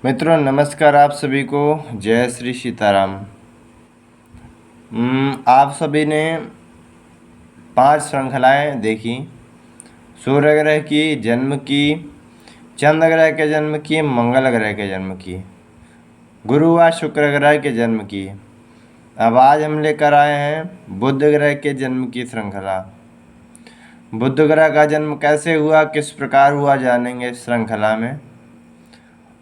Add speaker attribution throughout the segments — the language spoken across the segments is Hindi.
Speaker 1: मित्रों नमस्कार आप सभी को। जय श्री सीताराम। आप सभी ने 5 श्रृंखलाएं देखी। सूर्य ग्रह की, जन्म की, चंद्र ग्रह के जन्म की, मंगल ग्रह के जन्म की, गुरु व शुक्र ग्रह के जन्म की। अब आज हम लेकर आए हैं बुध ग्रह के जन्म की श्रृंखला। बुध ग्रह का जन्म कैसे हुआ, किस प्रकार हुआ, जानेंगे इस श्रृंखला में।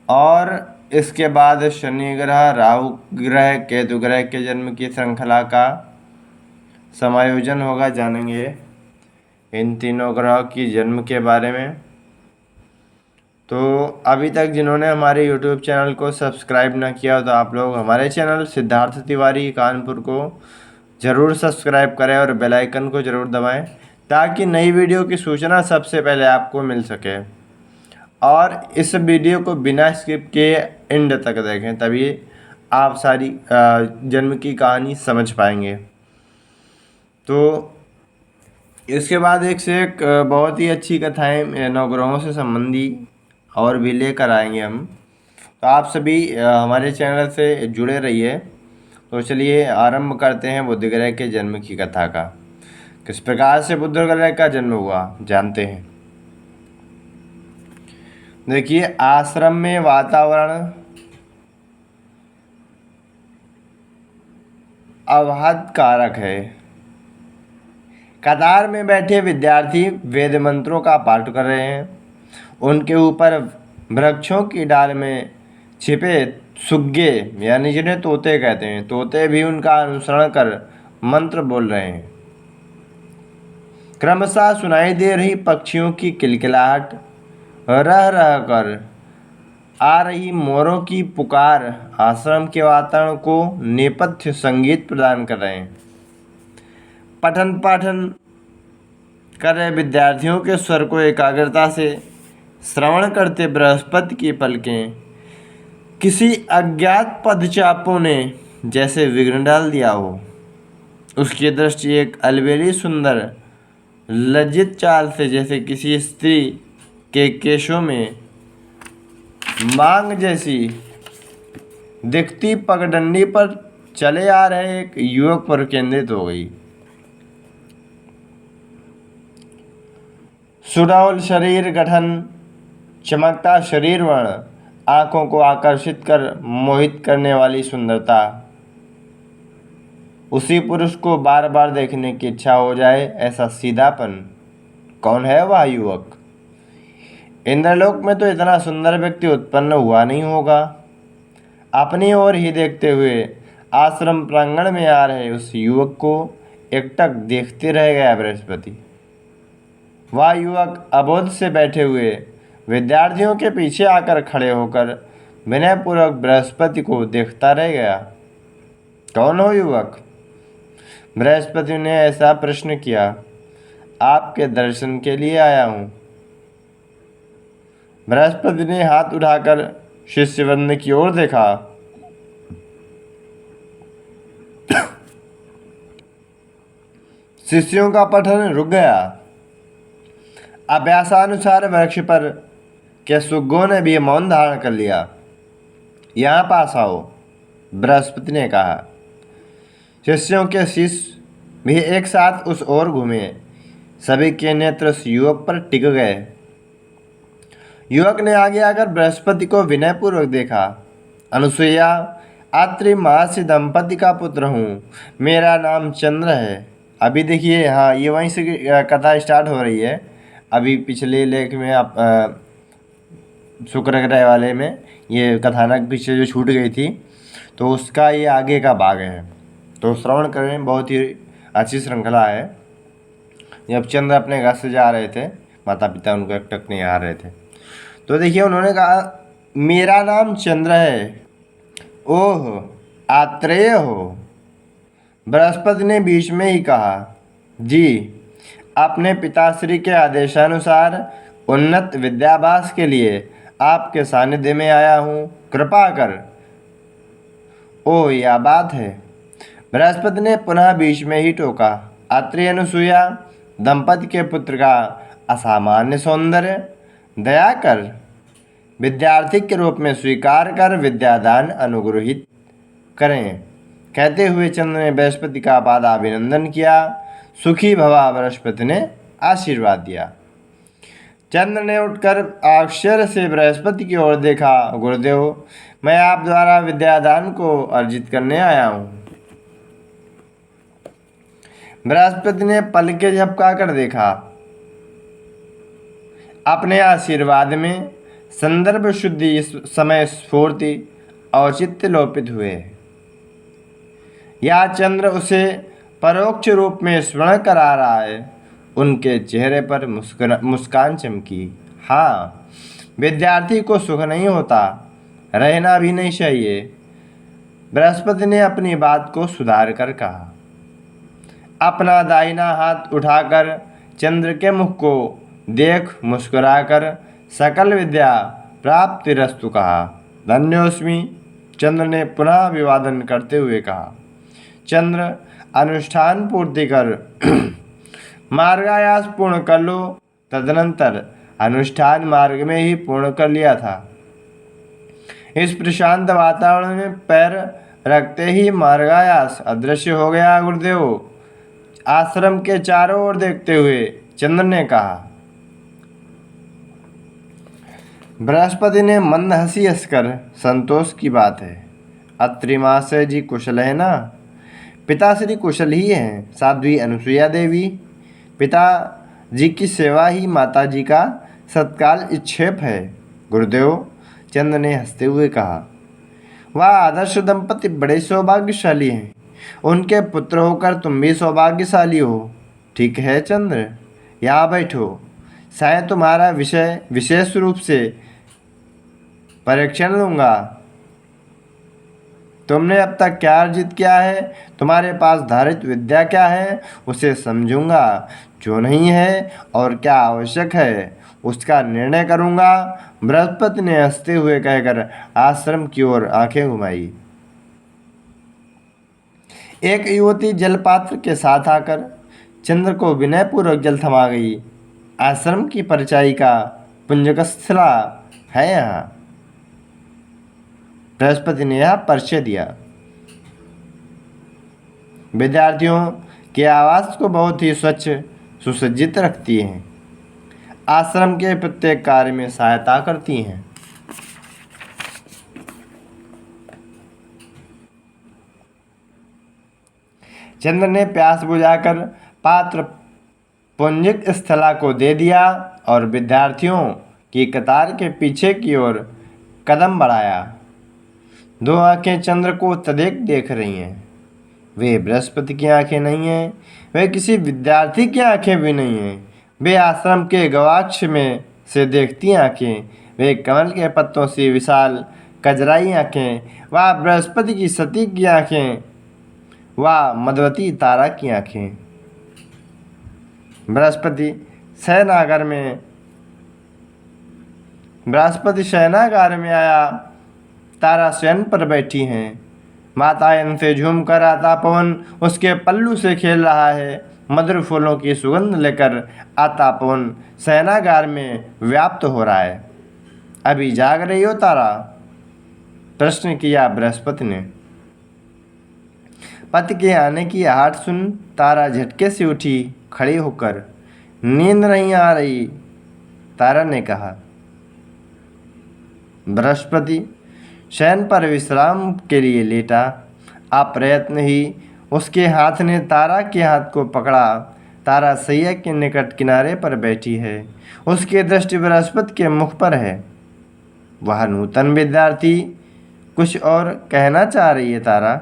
Speaker 1: और इसके बाद शनि ग्रह, राहु ग्रह, केतु ग्रह के जन्म की श्रृंखला का समायोजन होगा, जानेंगे इन तीनों ग्रहों की जन्म के बारे में। तो अभी तक जिन्होंने हमारे YouTube चैनल को सब्सक्राइब ना किया हो तो आप लोग हमारे चैनल सिद्धार्थ तिवारी कानपुर को ज़रूर सब्सक्राइब करें और बेल आइकन को ज़रूर दबाएं ताकि नई वीडियो की सूचना सबसे पहले आपको मिल सके। और इस वीडियो को बिना स्किप किए एंड तक देखें, तभी आप सारी जन्म की कहानी समझ पाएंगे। तो इसके बाद एक से एक बहुत ही अच्छी कथाएं नवग्रहों से संबंधी और भी लेकर आएंगे हम। तो आप सभी हमारे चैनल से जुड़े रहिए। तो चलिए आरंभ करते हैं बुध ग्रह के जन्म की कथा का। किस प्रकार से बुध ग्रह का जन्म हुआ जानते हैं। देखिए, आश्रम में वातावरण आह्लाद कारक है। कतार में बैठे विद्यार्थी वेद मंत्रों का पाठ कर रहे हैं। उनके ऊपर वृक्षों की डाल में छिपे सुग्गे, यानी जिन्हें तोते कहते हैं, तोते भी उनका अनुसरण कर मंत्र बोल रहे हैं। क्रमशः सुनाई दे रही पक्षियों की किलकिलाहट, रह रह कर आ रही मोरों की पुकार आश्रम के वातावरण को नेपथ्य संगीत प्रदान कर रहे हैं। पठन पाठन कर रहे विद्यार्थियों के स्वर को एकाग्रता से श्रवण करते बृहस्पति की पलकें किसी अज्ञात पदचापों ने जैसे विघ्न डाल दिया हो। उसकी दृष्टि एक अलबेली सुंदर लज्जित चाल से, जैसे किसी स्त्री के केशों में मांग जैसी दिखती पगडंडी पर चले आ रहे एक युवक पर केंद्रित हो गई। सुडौल शरीर गठन, चमकता शरीर वर्ण, आंखों को आकर्षित कर मोहित करने वाली सुंदरता, उसी पुरुष को बार बार देखने की इच्छा हो जाए ऐसा सीधापन। कौन है वह युवक? इंद्रलोक में तो इतना सुंदर व्यक्ति उत्पन्न हुआ नहीं होगा। अपनी ओर ही देखते हुए आश्रम प्रांगण में आ रहे उस युवक को एकटक देखते रह गया बृहस्पति। वह युवक अबोध से बैठे हुए विद्यार्थियों के पीछे आकर खड़े होकर विनयपूर्वक बृहस्पति को देखता रह गया। कौन हो युवक? बृहस्पति ने ऐसा प्रश्न किया। आपके दर्शन के लिए आया हूँ। बृहस्पति ने हाथ उठाकर शिष्यवृंद की ओर देखा। शिष्यों का पठन रुक गया। अभ्यासानुसार वृक्ष पर के सुग्गों ने भी मौन धारण कर लिया। यहाँ पास आओ, बृहस्पति ने कहा। शिष्यों के शिष्य भी एक साथ उस ओर घूमे। सभी के नेत्र उस युवक पर टिक गए। युवक ने आगे आकर बृहस्पति को विनयपूर्वक देखा। अनुसुईया, अत्रि महर्षि दंपति का पुत्र हूँ। मेरा नाम चंद्र है। अभी देखिए, हाँ, ये वहीं से कथा स्टार्ट हो रही है। अभी पिछले लेख में आप शुक्र ग्रह वाले में ये कथानक पीछे जो छूट गई थी, तो उसका ये आगे का भाग है। तो श्रवण करें, बहुत ही अच्छी श्रृंखला है। जब चंद्र अपने घर से जा रहे थे, माता पिता उनको एकटक नहीं आ रहे थे, तो देखिए उन्होंने कहा मेरा नाम चंद्र है। ओह, आत्रेय हो? बृहस्पति ने बीच में ही कहा। जी, अपने पिताश्री के आदेशानुसार उन्नत विद्याभ्यास के लिए आपके सानिध्य में आया हूँ। कृपा कर। ओह, यह बात है। बृहस्पति ने पुनः बीच में ही टोका। अत्रि अनुसुईया दंपति के पुत्र का असामान्य सौंदर्य, दया कर। विद्यार्थी के रूप में स्वीकार कर विद्यादान अनुग्रहित करें। कहते हुए चंद्र ने बृहस्पति का पादाभिनंदन किया। सुखी भवा, बृहस्पति ने आशीर्वाद दिया। चंद्र ने उठकर आश्चर्य से बृहस्पति की ओर देखा। गुरुदेव, मैं आप द्वारा विद्यादान को अर्जित करने आया हूँ। बृहस्पति ने पलकें झपकाकर देखा। अपने आशीर्वाद में संदर्भ शुद्धि, समय स्फूर्ति, औचित्य लोपित हुए। या चंद्र उसे परोक्ष रूप में स्मरण करा रहा है। उनके चेहरे पर मुस्कान चमकी। हाँ, विद्यार्थी को सुख नहीं होता, रहना भी नहीं चाहिए। बृहस्पति ने अपनी बात को सुधार कर कहा। अपना दाहिना हाथ उठाकर चंद्र के मुख को देख मुस्कुराकर सकल विद्या प्राप्तिरस्तु कहा। धन्योस्मि, चंद्र ने पुनः अभिवादन करते हुए कहा। चंद्र, अनुष्ठान पूर्ति कर मार्गायास पूर्ण कर लो। तदनंतर अनुष्ठान मार्ग में ही पूर्ण कर लिया था। इस प्रशांत वातावरण में पैर रखते ही मार्गायास अदृश्य हो गया। गुरुदेव, आश्रम के चारों ओर देखते हुए चंद्र ने कहा। बृहस्पति ने मंद हंसी हंसकर, संतोष की बात है। अत्रि महाशय जी कुशल है ना? पिताश्री कुशल ही हैं। साध्वी अनुसुईया देवी, पिताजी की सेवा ही माताजी का सत्काल इच्छेप है। गुरुदेव, चंद्र ने हंसते हुए कहा। वह आदर्श दंपति बड़े सौभाग्यशाली हैं। उनके पुत्र होकर तुम भी सौभाग्यशाली हो। ठीक है चंद्र, यहाँ बैठो। शायद तुम्हारा विषय विशेष रूप से परीक्षण लूँगा। तुमने अब तक क्या अर्जित किया है, तुम्हारे पास धारित विद्या क्या है, उसे समझूंगा। जो नहीं है और क्या आवश्यक है, उसका निर्णय करूंगा। बृहस्पति ने हंसते हुए कहकर आश्रम की ओर आंखें घुमाई। एक युवती जलपात्र के साथ आकर चंद्र को विनयपूर्वक जल थमा गई। आश्रम की परिचारिका पुंजकस्थला है यहाँ। बृहस्पति ने यह परिचय दिया। विद्यार्थियों के आवास को बहुत ही स्वच्छ सुसज्जित रखती हैं। आश्रम के प्रत्येक कार्य में सहायता करती हैं। चंद्र ने प्यास बुझाकर पात्र पुंजिक स्थला को दे दिया और विद्यार्थियों की कतार के पीछे की ओर कदम बढ़ाया। दो आंखें चंद्र को तदेक देख रही हैं। वे बृहस्पति की आंखें नहीं हैं, वे किसी विद्यार्थी की आंखें भी नहीं हैं। वे आश्रम के गवाक्ष में से देखती आंखें, वे कमल के पत्तों से विशाल कजराई आंखें, वह बृहस्पति की सती की आंखें, वह मधुवती तारा की आंखें। बृहस्पति शयनागार में आया। तारा शयन पर बैठी हैं। मातायन से झूम कर आता पवन उसके पल्लू से खेल रहा है। मधुर फूलों की सुगंध लेकर आता पवन शयनागार में व्याप्त हो रहा है। अभी जाग रही हो तारा? प्रश्न किया बृहस्पति ने। पति के आने की आहट सुन तारा झटके से उठी खड़ी होकर। नींद नहीं आ रही, तारा ने कहा। बृहस्पति शयन पर विश्राम के लिए लेटा। अप्रयत्न ही उसके हाथ ने तारा के हाथ को पकड़ा। तारा सैया के निकट किनारे पर बैठी है। उसकी दृष्टि बृहस्पति के मुख पर है। वह नूतन विद्यार्थी कुछ और कहना चाह रही है। तारा?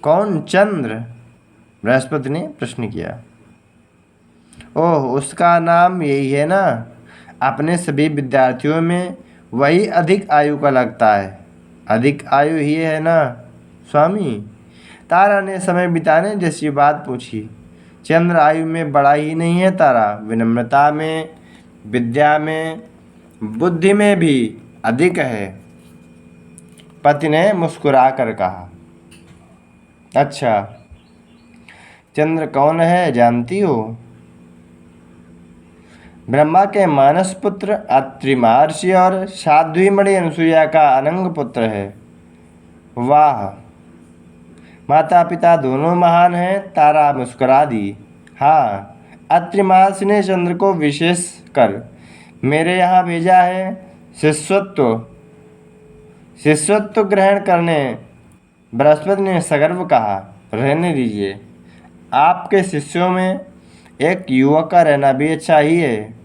Speaker 1: कौन? चंद्र? बृहस्पति ने प्रश्न किया। ओह, उसका नाम यही है ना? अपने सभी विद्यार्थियों में वही अधिक आयु का लगता है। अधिक आयु ही है ना स्वामी? तारा ने समय बिताने जैसी बात पूछी। चंद्र आयु में बड़ा ही नहीं है तारा, विनम्रता में, विद्या में, बुद्धि में भी अधिक है। पति ने मुस्कुरा कर कहा। अच्छा, चंद्र कौन है जानती हो? ब्रह्मा के मानस पुत्र अत्रि महर्षि और साध्वी मणि अनुसुईया का अनंग पुत्र है। वाह, माता पिता दोनों महान हैं। तारा मुस्कुरा दी। हाँ, अत्रि महर्षि ने चंद्र को विशेष कर मेरे यहाँ भेजा है शिष्यत्व शिष्यत्व ग्रहण करने। बृहस्पति ने सगर्व कहा, रहने दीजिए, आपके शिष्यों में एक युवक का रहना भी अच्छा ही है।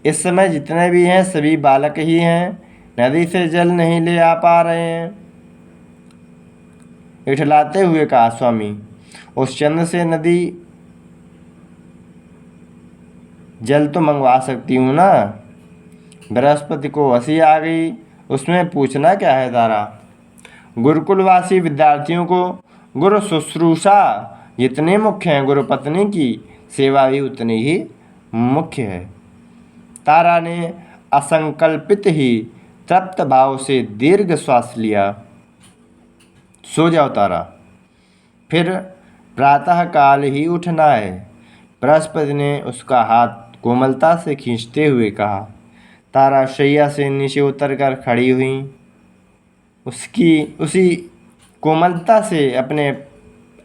Speaker 1: इस समय जितने भी हैं सभी बालक ही हैं, नदी से जल नहीं ले आ पा रहे हैं। इठलाते हुए कहा, स्वामी, उस चंद्र से नदी जल तो मंगवा सकती हूँ ना। बृहस्पति को हंसी आ गई। उसमें पूछना क्या है तारा। गुरुकुलवासी विद्यार्थियों को गुरु शुश्रूषा जितने मुख्य हैं, गुरु पत्नी की सेवा भी उतनी ही मुख्य है। तारा ने असंकल्पित ही तृप्त भाव से दीर्घ श्वास लिया। सो जाओ तारा, फिर प्रातःकाल ही उठना है। बृहस्पति ने उसका हाथ कोमलता से खींचते हुए कहा। तारा शैया से नीचे उतरकर खड़ी हुई। उसी कोमलता से अपने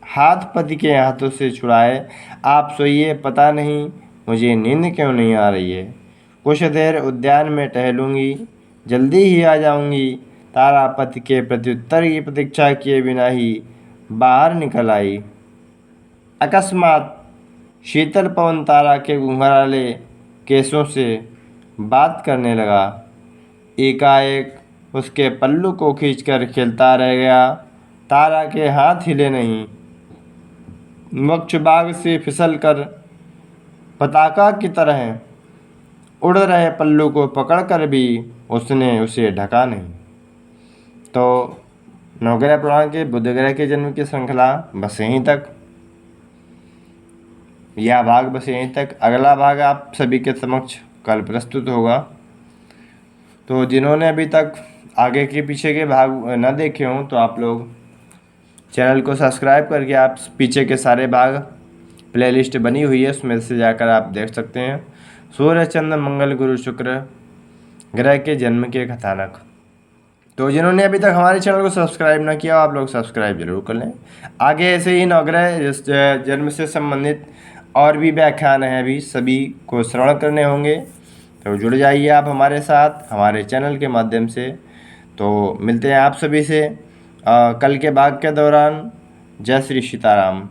Speaker 1: हाथ पति के हाथों से छुड़ाए। आप सोइए, पता नहीं मुझे नींद क्यों नहीं आ रही है। कुछ देर उद्यान में टहलूंगी, जल्दी ही आ जाऊंगी। तारा पति के प्रत्युत्तर की प्रतीक्षा किए बिना ही बाहर निकल आई। अकस्मात शीतल पवन तारा के घुंघराले केसों से बात करने लगा। एकाएक उसके पल्लू को खींचकर खेलता रह गया। तारा के हाथ हिले नहीं। वक्ष बाग से फिसलकर पताका की तरह उड़ रहे पल्लू को पकड़कर भी उसने उसे ढका नहीं। तो नवग्रह पुराण के बुध ग्रह के जन्म की श्रृंखला बस यहीं तक। यह भाग बस यहीं तक। अगला भाग आप सभी के समक्ष कल प्रस्तुत होगा। तो जिन्होंने अभी तक आगे के पीछे के भाग न देखे हों तो आप लोग चैनल को सब्सक्राइब करके आप पीछे के सारे भाग प्लेलिस्ट बनी हुई है, उसमें से जाकर आप देख सकते हैं। सूर्य चंद्र मंगल गुरु शुक्र ग्रह के जन्म के कथानक। तो जिन्होंने अभी तक हमारे चैनल को सब्सक्राइब ना किया आप लोग सब्सक्राइब जरूर कर लें। आगे ऐसे ही नवग्रह जन्म से संबंधित और भी व्याख्यान हैं, अभी सभी को श्रवण करने होंगे। तो जुड़ जाइए आप हमारे साथ हमारे चैनल के माध्यम से। तो मिलते हैं आप सभी से कल के भाग के दौरान। जय श्री सीताराम।